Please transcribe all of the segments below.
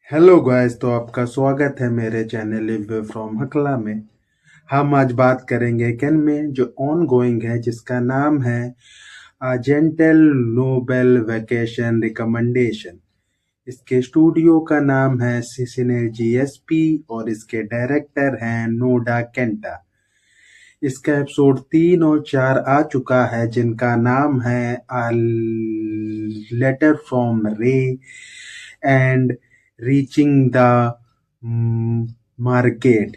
Hello guys, तो आपका स्वागत है मेरे चैनल लिव फ्रॉम हकला में। हम आज बात करेंगे कैन में जो ऑन गोइंग है, जिसका नाम है जेंटल नोबेल वैकेशन रिकमेंडेशन। इसके स्टूडियो का नाम है सिसिनेजी एसपी और इसके डायरेक्टर हैं नोडा केंटा। इसका एपिसोड 3 और 4 आ चुका है, जिनका नाम है लेटर फ्रॉम रे एंड रीचिंग द मार्केट।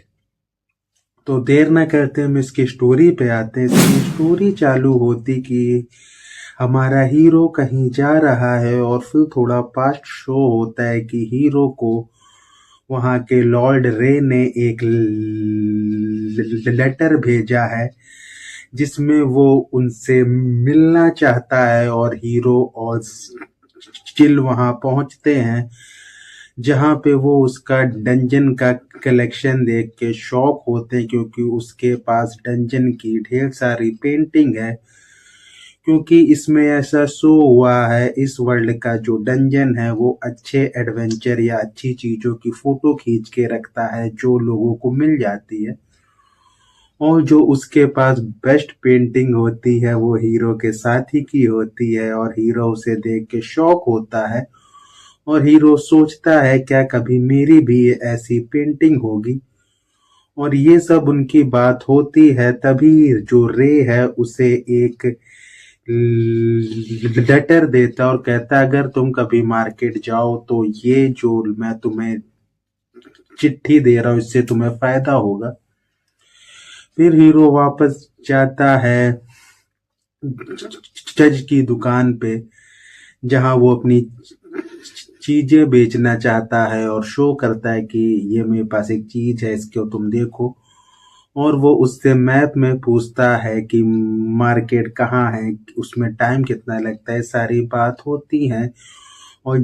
तो देर ना करते हम इसकी स्टोरी पे आते हैं। इसकी स्टोरी चालू होती कि हमारा हीरो कहीं जा रहा है और फिर थोड़ा पास्ट शो होता है कि हीरो को वहां के लॉर्ड रे ने एक लेटर भेजा है, जिसमें वो उनसे मिलना चाहता है। और हीरो और चिल वहां पहुंचते हैं, जहाँ पे वो उसका डंजन का कलेक्शन देख के शॉक होते हैं, क्योंकि उसके पास डंजन की ढेर सारी पेंटिंग है। क्योंकि इसमें ऐसा शो हुआ है, इस वर्ल्ड का जो डंजन है वो अच्छे एडवेंचर या अच्छी चीजों की फोटो खींच के रखता है, जो लोगों को मिल जाती है। और जो उसके पास बेस्ट पेंटिंग होती है वो हीरो के साथी की होती है, और हीरो उसे देख के शॉक होता है। और हीरो सोचता है क्या कभी मेरी भी ऐसी पेंटिंग होगी। और ये सब उनकी बात होती है, तभी जो रे है उसे एक लेटर देता और कहता अगर तुम कभी मार्केट जाओ तो ये जो मैं तुम्हें चिट्ठी दे रहा हूँ इससे तुम्हें फायदा होगा। फिर हीरो वापस जाता है जज की दुकान पे, जहां वो अपनी चीजें बेचना चाहता है और शो करता है कि ये मेरे पास एक चीज है, इसको तुम देखो। और वो उससे मैप में पूछता है कि मार्केट कहाँ है, उसमें टाइम कितना लगता है, सारी बात होती है। और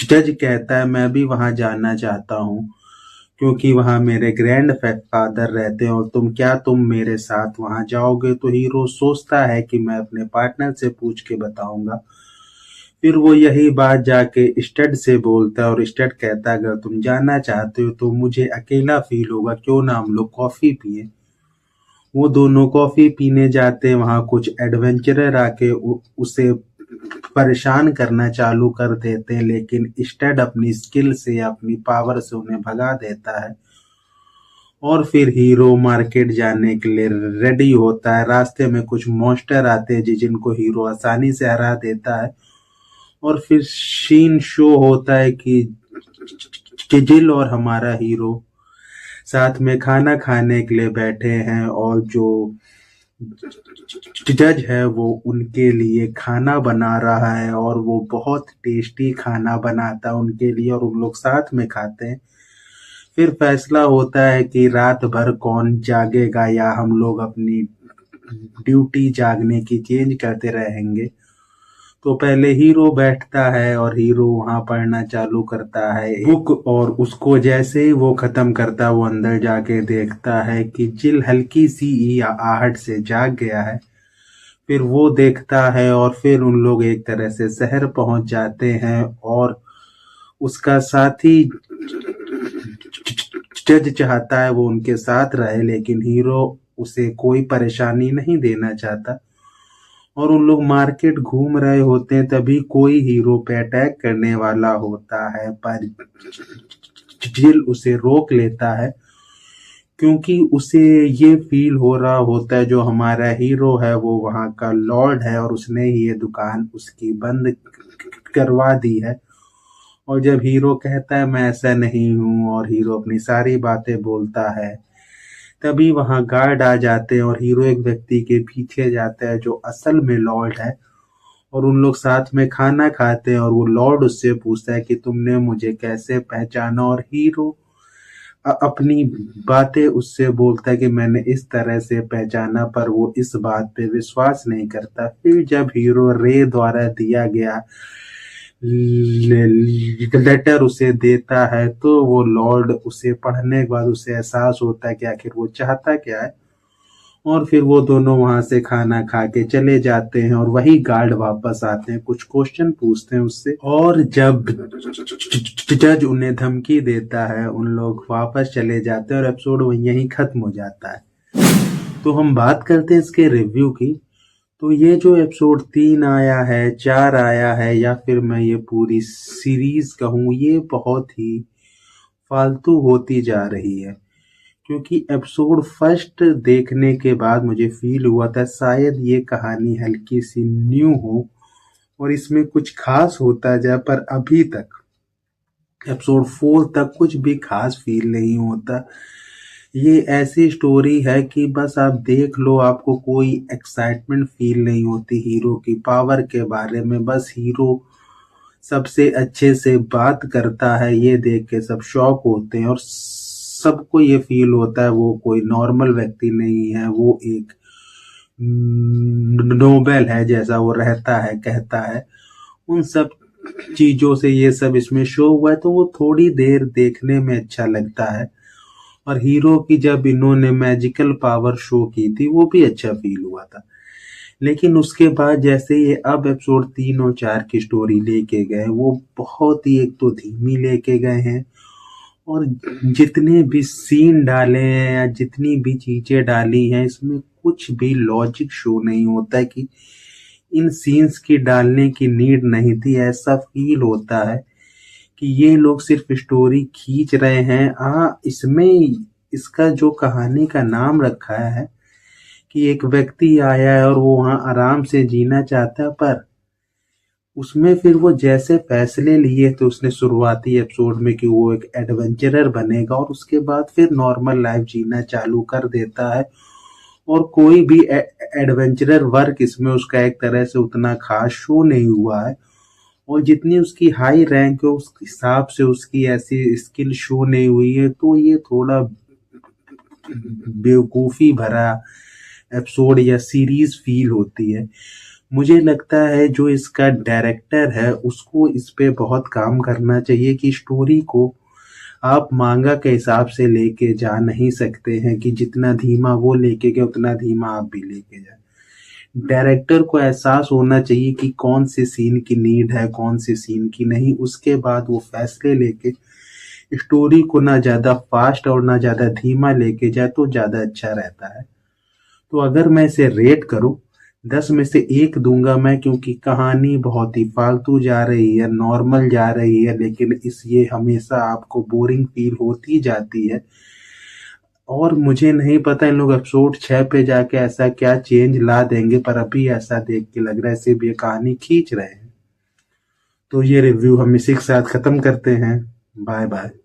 जज कहता है मैं भी वहां जाना चाहता हूँ, क्योंकि वहां मेरे ग्रैंड फादर रहते हैं, और तुम मेरे साथ वहां जाओगे। तो हीरो सोचता है कि मैं अपने पार्टनर से पूछ के बताऊंगा। फिर वो यही बात जाके स्टड से बोलता है, और स्टड कहता है अगर तुम जाना चाहते हो तो मुझे अकेला फील होगा, क्यों ना हम लोग कॉफी पिए। वो दोनों कॉफी पीने जाते हैं, वहां कुछ एडवेंचरर आके उसे परेशान करना चालू कर देते हैं, लेकिन स्टड अपनी स्किल से अपनी पावर से उन्हें भगा देता है। और फिर हीरो मार्केट जाने के लिए रेडी होता है। रास्ते में कुछ मॉन्स्टर आते हैं जिनको हीरो आसानी से हरा देता है। और फिर सीन शो होता है कि जिल और हमारा हीरो साथ में खाना खाने के लिए बैठे हैं, और जो जज है वो उनके लिए खाना बना रहा है, और वो बहुत टेस्टी खाना बनाता है उनके लिए, और उन लोग साथ में खाते हैं। फिर फैसला होता है कि रात भर कौन जागेगा, या हम लोग अपनी ड्यूटी जागने की चेंज करते रहेंगे। तो पहले हीरो बैठता है और हीरो वहां पढ़ना चालू करता है बुक, और उसको जैसे ही वो खत्म करता है वो अंदर जाके देखता है कि जिल हल्की सी आहट से जाग गया है। फिर वो देखता है, और फिर उन लोग एक तरह से शहर पहुंच जाते हैं। और उसका साथी जज चाहता है वो उनके साथ रहे, लेकिन हीरो उसे कोई परेशानी नहीं देना चाहता। और उन लोग मार्केट घूम रहे होते हैं, तभी कोई हीरो पे अटैक करने वाला होता है, पर जिल उसे रोक लेता है। क्योंकि उसे ये फील हो रहा होता है जो हमारा हीरो है वो वहां का लॉर्ड है, और उसने ही ये दुकान उसकी बंद करवा दी है। और जब हीरो कहता है मैं ऐसा नहीं हूँ, और हीरो अपनी सारी बातें बोलता है, तभी वहां गार्ड आ जाते हैं, और हीरो एक व्यक्ति के पीछे जाता है जो असल में लॉर्ड है। और उन लोग साथ में खाना खाते हैं, और वो लॉर्ड उससे पूछता है कि तुमने मुझे कैसे पहचाना। और हीरो अपनी बातें उससे बोलता है कि मैंने इस तरह से पहचाना, पर वो इस बात पे विश्वास नहीं करता। फिर जब हीरो रे द्वारा दिया गया लेटर उसे देता है, तो वो लॉर्ड उसे पढ़ने के बाद उसे एहसास होता है कि आखिर वो चाहता क्या है। और फिर वो दोनों वहां से खाना खा के चले जाते हैं और वही गार्ड वापस आते हैं, कुछ क्वेश्चन पूछते हैं उससे, और जब जज उन्हें धमकी देता है उन लोग वापस चले जाते हैं और एपिसोड यहीं खत्म हो जाता है। तो हम बात करते हैं इसके रिव्यू की। तो ये जो एपिसोड 3 आया है, 4 आया है, या फिर मैं ये पूरी सीरीज कहूँ, ये बहुत ही फालतू होती जा रही है। क्योंकि एपिसोड फर्स्ट देखने के बाद मुझे फील हुआ था शायद ये कहानी हल्की सी न्यू हो और इसमें कुछ खास होता जाए, पर अभी तक एपिसोड 4 तक कुछ भी खास फील नहीं होता। ये ऐसी स्टोरी है कि बस आप देख लो, आपको कोई एक्साइटमेंट फील नहीं होती हीरो की पावर के बारे में। बस हीरो सबसे अच्छे से बात करता है, ये देख के सब शॉक होते हैं और सबको ये फील होता है वो कोई नॉर्मल व्यक्ति नहीं है, वो एक नोबेल है जैसा वो रहता है, कहता है। उन सब चीजों से ये सब इसमें शो हुआ है, तो वो थोड़ी देर देखने में अच्छा लगता है। और हीरो की जब इन्होंने मैजिकल पावर शो की थी वो भी अच्छा फील हुआ था। लेकिन उसके बाद जैसे ये अब एपिसोड 3 और 4 की स्टोरी लेके गए, वो बहुत ही एक तो धीमी लेके गए हैं, और जितने भी सीन डाले हैं या जितनी भी चीजें डाली हैं, इसमें कुछ भी लॉजिक शो नहीं होता है कि इन सीन्स की डालने की नीड नहीं थी। ऐसा फील होता है कि ये लोग सिर्फ स्टोरी खींच रहे हैं। हाँ, इसमें इसका जो कहानी का नाम रखा है कि एक व्यक्ति आया है और वो वहां आराम से जीना चाहता है, पर उसमें फिर वो जैसे फैसले लिए थे उसने शुरुआती एपिसोड में कि वो एक एडवेंचरर बनेगा और उसके बाद फिर नॉर्मल लाइफ जीना चालू कर देता है, और कोई भी एडवेंचरर वर्क इसमें उसका एक तरह से उतना खास शो नहीं हुआ है। और जितनी उसकी हाई रैंक है उस हिसाब से उसकी ऐसी स्किल शो नहीं हुई है, तो ये थोड़ा बेवकूफ़ी भरा एपिसोड या सीरीज फील होती है। मुझे लगता है जो इसका डायरेक्टर है उसको इस पे बहुत काम करना चाहिए कि स्टोरी को आप मांगा के हिसाब से लेके जा नहीं सकते हैं कि जितना धीमा वो लेके गए उतना धीमा आप भी लेके जाए। डायरेक्टर को एहसास होना चाहिए कि कौन से सीन की नीड है, कौन से सीन की नहीं, उसके बाद वो फैसले लेके स्टोरी को ना ज्यादा फास्ट और ना ज्यादा धीमा लेके जाए तो ज्यादा अच्छा रहता है। तो अगर मैं इसे रेट करूं, 10 में से 1 दूंगा मैं, क्योंकि कहानी बहुत ही फालतू जा रही है, नॉर्मल जा रही है, लेकिन इस ये हमेशा आपको बोरिंग फील होती जाती है। और मुझे नहीं पता इन लोग एपिसोड 6 पे जाके ऐसा क्या चेंज ला देंगे, पर अभी ऐसा देख के लग रहा है सिर्फ ये कहानी खींच रहे हैं। तो ये रिव्यू हम इसी के साथ खत्म करते हैं। Bye bye.